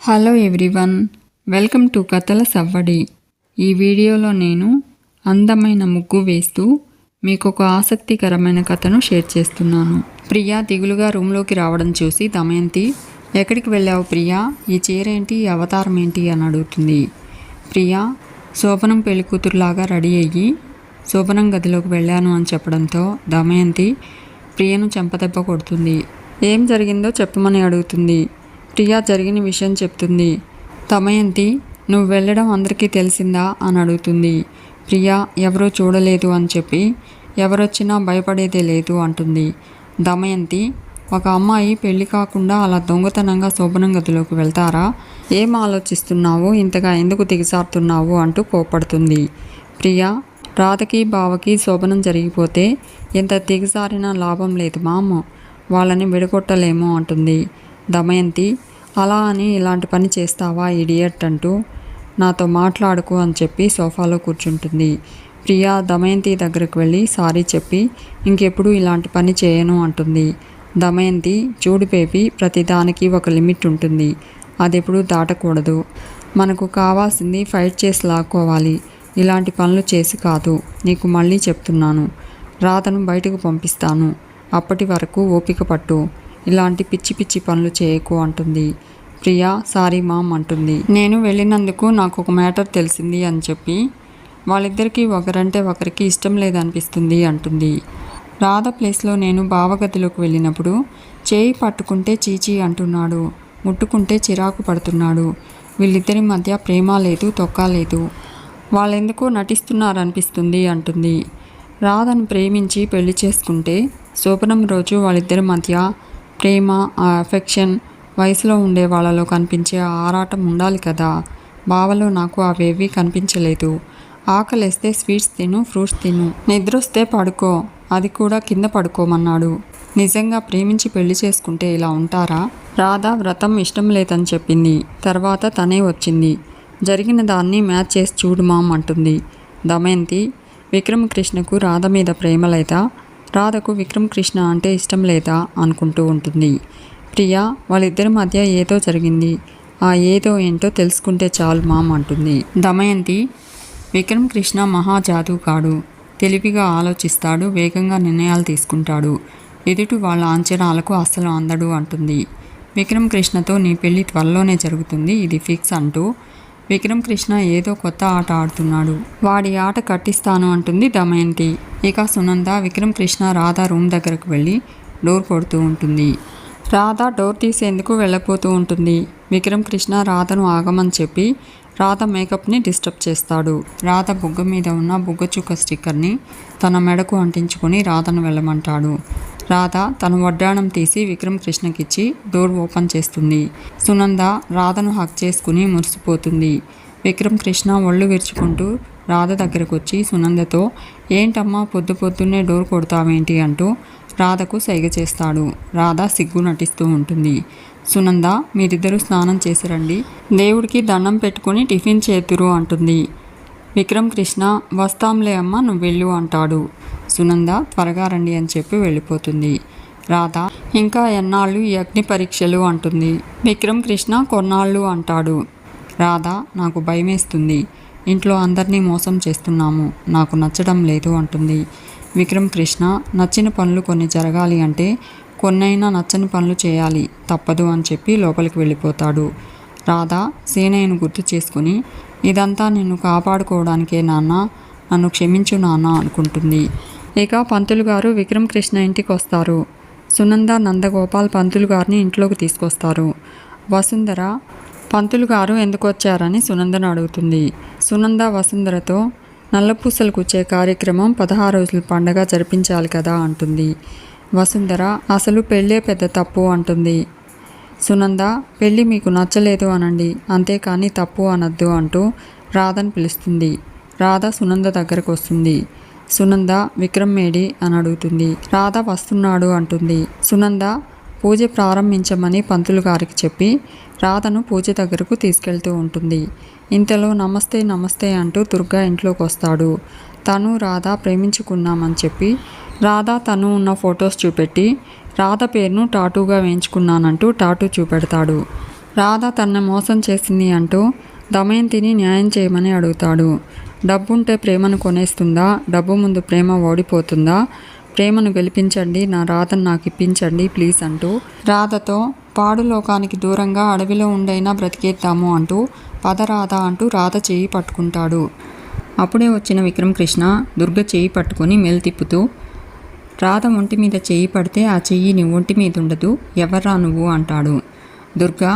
Hello everyone, welcome to కథల సవ్వడి. ఈ వీడియోలో నేను అందమైన ముగ్గు వేస్తూ మీకు ఒక ఆసక్తికరమైన కథను షేర్ చేస్తున్నాను. ప్రియా దిగులుగా రూమ్లోకి రావడం చూసి దమయంతి, ఎక్కడికి వెళ్ళావు ప్రియా? ఈ చీర ఏంటి, ఈ అవతారం ఏంటి అని అడుగుతుంది. ప్రియా శోభనం పెళ్లికూతురులాగా రెడీ అయ్యి శోభనం గదిలోకి వెళ్ళాను అని చెప్పడంతో దమయంతి ప్రియను చెంపదెబ్బ కొడుతుంది. ఏం జరిగిందో చెప్పమని అడుగుతుంది. ప్రియా జరిగిన విషయం చెప్తుంది. దమయంతి, నువ్వు వెళ్ళడం అందరికీ తెలిసిందా అని అడుగుతుంది. ప్రియా ఎవరూ చూడలేదు అని చెప్పి ఎవరొచ్చినా భయపడేదే లేదు అంటుంది. దమయంతి, ఒక అమ్మాయి పెళ్లి కాకుండా అలా దొంగతనంగా శోభనం గదిలోకి వెళ్తారా? ఏం ఆలోచిస్తున్నావు, ఇంతగా ఎందుకు దిగజారుతున్నావు అంటూ కోపడుతుంది. ప్రియా, రాధకి బావకి శోభనం జరిగిపోతే ఎంత దిగజారినా లాభం లేదు మామ, వాళ్ళని విడగొట్టలేము అంటుంది. దమయంతి, అలా అని ఇలాంటి పని చేస్తావా ఇడియట్ అంటూ నాతో మాట్లాడుకు అని చెప్పి సోఫాలో కూర్చుంటుంది. ప్రియా దమయంతి దగ్గరకు వెళ్ళి సారీ చెప్పి ఇంకెప్పుడు ఇలాంటి పని చేయను అంటుంది. దమయంతి, చూడు బేబీ, ప్రతిదానికి ఒక లిమిట్ ఉంటుంది, అది ఎప్పుడూ దాటకూడదు. మనకు కావాల్సింది ఫైట్ చేసి లాక్కోవాలి, ఇలాంటి పనులు చేసి కాదు. నీకు మళ్ళీ చెప్తున్నాను, రాధను బయటకు పంపిస్తాను, అప్పటి వరకు ఓపిక పట్టు, ఇలాంటి పిచ్చి పిచ్చి పనులు చేయకు అంటుంది. ప్రియా సారీ మామ్ అంటుంది. నేను వెళ్ళినందుకు నాకు ఒక మ్యాటర్ తెలిసింది అని చెప్పి వాళ్ళిద్దరికీ ఒకరంటే ఒకరికి ఇష్టం లేదనిపిస్తుంది అంటుంది. రాధ ప్లేస్లో నేను బావగదిలోకి వెళ్ళినప్పుడు చేయి పట్టుకుంటే చీచీ అంటున్నాడు, ముట్టుకుంటే చిరాకు పడుతున్నాడు. వీళ్ళిద్దరి మధ్య ప్రేమ లేదు, తొక్క లేదు, వాళ్ళెందుకో నటిస్తున్నారనిపిస్తుంది అంటుంది. రాధను ప్రేమించి పెళ్లి చేసుకుంటే శోభనం రోజు వాళ్ళిద్దరి మధ్య ప్రేమ, ఆ అఫెక్షన్, వయసులో ఉండే వాళ్ళలో కనిపించే ఆరాటం ఉండాలి కదా. బావలో నాకు అవేవి కనిపించలేదు. ఆకలేస్తే స్వీట్స్ తిను, ఫ్రూట్స్ తిను, నిద్రొస్తే పడుకో, అది కూడా కింద పడుకోమన్నాడు. నిజంగా ప్రేమించి పెళ్లి చేసుకుంటే ఇలా ఉంటారా? రాధ వ్రతం ఇష్టం లేదని చెప్పింది, తర్వాత తనే వచ్చింది. జరిగిన దాన్ని మ్యాచ్ చేసి చూడు మామ్ అంటుంది. దమయంతి, విక్రమ్ కృష్ణకు రాధ మీద ప్రేమ లేదా, రాధకు విక్రమ్ కృష్ణ అంటే ఇష్టం లేదా అనుకుంటూ ఉంటుంది. ప్రియా, వాళ్ళిద్దరి మధ్య ఏదో జరిగింది, ఆ ఏదో ఏంటో తెలుసుకుంటే చాలు మామ్ అంటుంది. దమయంతి, విక్రమ్ కృష్ణ మహా జాదూగాడు, తెలివిగా ఆలోచిస్తాడు, వేగంగా నిర్ణయాలు తీసుకుంటాడు, ఎదుటి వాళ్ళ అంచనాలకు అస్సలు అందడు అంటుంది. విక్రమ్ కృష్ణతో నీ పెళ్లి త్వరలోనే జరుగుతుంది, ఇది ఫిక్స్ అంటూ విక్రమ్ కృష్ణ ఏదో కొత్త ఆట ఆడుతున్నాడు, వాడి ఆట కట్టిస్తాను అంటుంది దమయంతి. ఇక సునంద విక్రమ్ కృష్ణ రాధ రూమ్ దగ్గరకు వెళ్ళి డోర్ కొడుతూ ఉంటుంది. రాధ డోర్ తీసేందుకు వెళ్ళపోతూ ఉంటుంది. విక్రమ్ కృష్ణ రాధను ఆగమని చెప్పి రాధ మేకప్ని డిస్టర్బ్ చేస్తాడు. రాధ బుగ్గ మీద ఉన్న బుగ్గచుక్క స్టిక్కర్ని తన మెడకు అంటించుకొని రాధను వెళ్ళమంటాడు. రాధ తన వడ్డాణం తీసి విక్రమ్ కృష్ణకిచ్చి డోర్ ఓపెన్ చేస్తుంది. సునంద రాధను హక్ చేసుకుని మురిసిపోతుంది. విక్రమ్ కృష్ణ ఒళ్ళు విరుచుకుంటూ రాధ దగ్గరకు వచ్చి సునందతో, ఏంటమ్మా పొద్దు పొద్దున్నే డోర్ కొడతావేంటి అంటూ రాధకు సైగ చేస్తాడు. రాధ సిగ్గు నటిస్తూ ఉంటుంది. సునంద, మీరిద్దరూ స్నానం చేసి రండి, దేవుడికి దండం పెట్టుకుని టిఫిన్ చేతురు అంటుంది. విక్రమ్ కృష్ణ, వస్తాంలే అమ్మ, నువ్వు వెళ్ళు అంటాడు. సునంద త్వరగా రండి అని చెప్పి వెళ్ళిపోతుంది. రాధ, ఇంకా ఎన్నాళ్ళు ఈ అగ్ని పరీక్షలు అంటుంది. విక్రమ్ కృష్ణ కొన్నాళ్ళు అంటాడు. రాధ, నాకు భయమేస్తుంది, ఇంట్లో అందరినీ మోసం చేస్తున్నాము, నాకు నచ్చడం లేదు అంటుంది. విక్రమ్ కృష్ణ, నచ్చిన పనులు కొన్ని జరగాలి అంటే కొన్నైనా నచ్చని పనులు చేయాలి, తప్పదు అని చెప్పి లోపలికి వెళ్ళిపోతాడు. రాధ సేనయ్యను గుర్తు చేసుకుని, ఇదంతా నిన్ను కాపాడుకోవడానికే నాన్న, నన్ను క్షమించు నాన్న అనుకుంటుంది. ఇక పంతులు గారు విక్రమ్ కృష్ణ ఇంటికి వస్తారు. సునంద నందగోపాల్ పంతులు గారిని ఇంట్లోకి తీసుకొస్తారు. వసుంధర, పంతులు గారు ఎందుకు వచ్చారని సునందను అడుగుతుంది. సునంద వసుంధరతో, నల్లపూసలు కూర్చే కార్యక్రమం 16 రోజుల పండగ జరిపించాలి కదా అంటుంది. వసుంధర, అసలు పెళ్ళే పెద్ద తప్పు అంటుంది. సునంద, పెళ్ళి మీకు నచ్చలేదు అనండి, అంతేకాని తప్పు అనద్దు అంటూ రాధను పిలుస్తుంది. రాధ సునంద దగ్గరకు వస్తుంది. సునంద, విక్రమ్ మేడి అని అడుగుతుంది. రాధ వస్తున్నాడు అంటుంది. సునంద పూజ ప్రారంభించమని పంతులు గారికి చెప్పి రాధను పూజ దగ్గరకు తీసుకెళ్తూ ఉంటుంది. ఇంతలో నమస్తే నమస్తే అంటూ దుర్గా ఇంట్లోకి వస్తాడు. తను రాధ ప్రేమించుకున్నామని చెప్పి రాధ తను ఉన్న ఫొటోస్ చూపెట్టి రాధ పేరును టాటూగా వేయించుకున్నానంటూ టాటూ చూపెడతాడు. రాధ తనని మోసం చేసింది అంటూ దమయంతిని న్యాయం చేయమని అడుగుతాడు. డబ్బుంటే ప్రేమను కొనేస్తుందా? డబ్బు ముందు ప్రేమ ఓడిపోతుందా? ప్రేమను గెలిపించండి, నా రాధను నాకు ఇప్పించండి ప్లీజ్ అంటూ రాధతో పాడు లోకానికి దూరంగా అడవిలో ఉండైనా బ్రతికేద్దాము అంటూ పద రాధ అంటూ రాధ చేయి పట్టుకుంటాడు. అప్పుడే వచ్చిన విక్రమ్ కృష్ణ దుర్గ చేయి పట్టుకొని మెలు తిప్పుతూ, రాధ ఒంటి మీద చెయ్యి పడితే ఆ చెయ్యి నీ ఒంటి మీద ఉండదు, ఎవర్రా నువ్వు అంటాడు. దుర్గా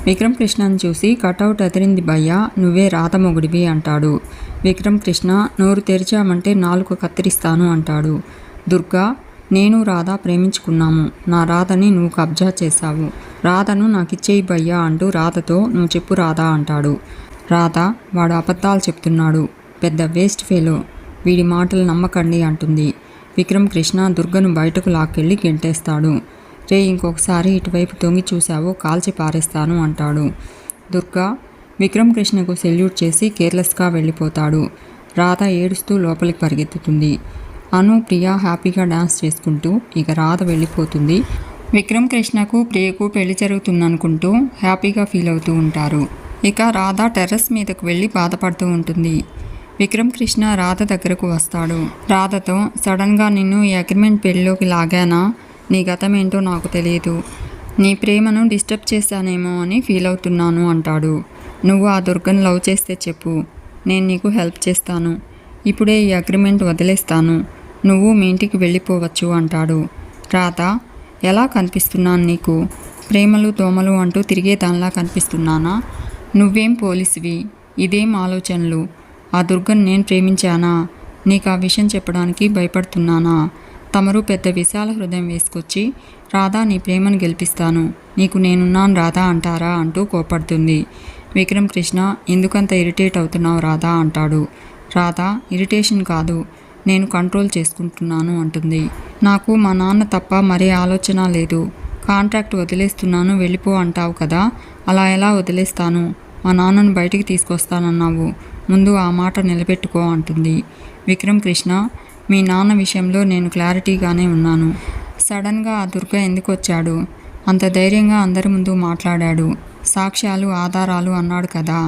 విక్రమ్ కృష్ణను చూసి కటౌట్ అదిరింది భయ్యా, నువ్వే రాధ మొగుడివి అంటాడు. విక్రమ్ కృష్ణ నోరు తెరిచామంటే నాలుక కత్తిరిస్తాను అంటాడు. దుర్గా నేను రాధ ప్రేమించుకున్నాము, నా రాధని నువ్వు కబ్జా చేశావు, రాధను నాకిచ్చేయి భయ్యా అంటూ రాధతో నువ్వు చెప్పు రాధ అంటాడు. రాధ వాడు అబద్ధాలు చెప్తున్నాడు, పెద్ద వేస్ట్ ఫెలో, వీడి మాటలు నమ్మకండి అంటుంది. విక్రమ్ కృష్ణ దుర్గను బయటకు లాక్కెళ్ళి గెంటేస్తాడు. రే ఇంకొకసారి ఇటువైపు తొంగి చూశావో కాల్చి పారేస్తాను అంటాడు. దుర్గా విక్రమ్ కృష్ణకు సెల్యూట్ చేసి కేర్లెస్గా వెళ్ళిపోతాడు. రాధ ఏడుస్తూ లోపలికి పరిగెత్తుతుంది. అను ప్రియ హ్యాపీగా డాన్స్ చేసుకుంటూ ఇక రాధ వెళ్ళిపోతుంది. విక్రమ్ కృష్ణకు ప్రియకు పెళ్లి జరుగుతుందనుకుంటూ హ్యాపీగా ఫీల్ అవుతూ ఉంటారు. ఇక రాధ టెర్రస్ మీదకు వెళ్ళి బాధపడుతూ ఉంటుంది. విక్రమ్ కృష్ణ రాధ దగ్గరకు వస్తాడు. రాధతో సడన్గా నిన్ను ఈ అగ్రిమెంట్ పెళ్ళిలోకి లాగానా? నీ గతం ఏంటో నాకు తెలియదు, నీ ప్రేమను డిస్టర్బ్ చేశానేమో అని ఫీల్ అవుతున్నాను అంటాడు. నువ్వు ఆ దుర్గను లవ్ చేస్తే చెప్పు, నేను నీకు హెల్ప్ చేస్తాను, ఇప్పుడే ఈ అగ్రిమెంట్ వదిలేస్తాను, నువ్వు మీ ఇంటికి వెళ్ళిపోవచ్చు అంటాడు. రాధ ఎలా కనిపిస్తున్నాను నీకు? ప్రేమలు దోమలు అంటూ తిరిగే దానిలా కనిపిస్తున్నానా? నువ్వేం పోలీసువి, ఇదేం ఆలోచనలు? ఆ దుర్గను నేను ప్రేమించానా? నీకు ఆ విషయం చెప్పడానికి భయపడుతున్నానా? తమరు పెద్ద విశాల హృదయం వేసుకొచ్చి రాధా నీ ప్రేమను గెలిపిస్తాను, నీకు నేనున్నాను రాధా అంటారా అంటూ కోపడుతుంది. విక్రమ్ కృష్ణ ఎందుకంత ఇరిటేట్ అవుతున్నావు రాధా అంటాడు. రాధా ఇరిటేషన్ కాదు, నేను కంట్రోల్ చేసుకుంటున్నాను అంటుంది. నాకు మా నాన్న తప్ప మరే ఆలోచన లేదు, కాంట్రాక్ట్ వదిలేస్తున్నాను వెళ్ళిపో అంటావు కదా, అలా ఎలా వదిలేస్తాను? మా నాన్నను బయటికి తీసుకొస్తానన్నావు, ముందు ఆ మాట నిలబెట్టుకో అంటుంది. విక్రమ్ కృష్ణ మీ నాన్న విషయంలో నేను క్లారిటీగానే ఉన్నాను, సడన్గా ఆ దుర్గ ఎందుకు వచ్చాడు? అంత ధైర్యంగా అందరి ముందు మాట్లాడాడు, సాక్ష్యాలు ఆధారాలు అన్నాడు కదా,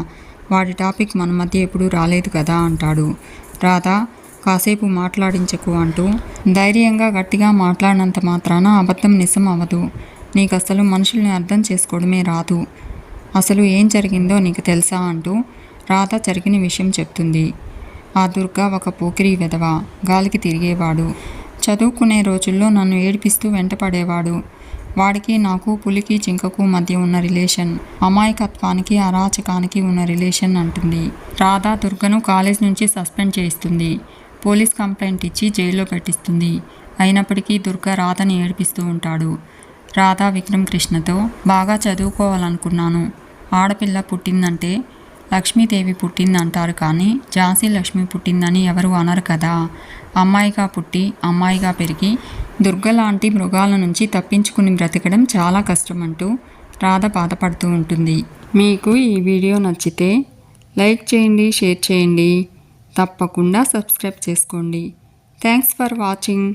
వాడి టాపిక్ మన మధ్య ఎప్పుడూ రాలేదు కదా అంటాడు. రాధా కాసేపు మాట్లాడించకు అంటూ ధైర్యంగా గట్టిగా మాట్లాడినంత మాత్రాన అబద్ధం నిజం అవ్వదు, నీకు అసలు మనుషుల్ని అర్థం చేసుకోవడమే రాదు, అసలు ఏం జరిగిందో నీకు తెలుసా అంటూ రాధ జరిగిన విషయం చెప్తుంది. ఆ దుర్గా ఒక పోకిరి వెధవ, గాలికి తిరిగేవాడు, చదువుకునే రోజుల్లో నన్ను ఏడిపిస్తూ వెంటపడేవాడు, వాడికి నాకు పులికి జింకకు మధ్య ఉన్న రిలేషన్, అమాయకత్వానికి అరాచకానికి ఉన్న రిలేషన్ అంటుంది. రాధ దుర్గను కాలేజ్ నుంచి సస్పెండ్ చేయిస్తుంది, పోలీస్ కంప్లైంట్ ఇచ్చి జైల్లో పెట్టిస్తుంది. అయినప్పటికీ దుర్గ రాధని ఏడిపిస్తూ ఉంటాడు. రాధ విక్రమ్ కృష్ణతో బాగా చదువుకోవాలనుకున్నాను, ఆడపిల్ల పుట్టిందంటే లక్ష్మీదేవి పుట్టిందంటారు కానీ ఝాన్సీ లక్ష్మి పుట్టిందని ఎవరు అనరు కదా, అమ్మాయిగా పుట్టి అమ్మాయిగా పెరిగి దుర్గలాంటి మృగాల నుంచి తప్పించుకుని బ్రతకడం చాలా కష్టమంటూ రాధ బాధపడుతూ ఉంటుంది. మీకు ఈ వీడియో నచ్చితే లైక్ చేయండి, షేర్ చేయండి, తప్పకుండా సబ్స్క్రైబ్ చేసుకోండి. Thanks for watching.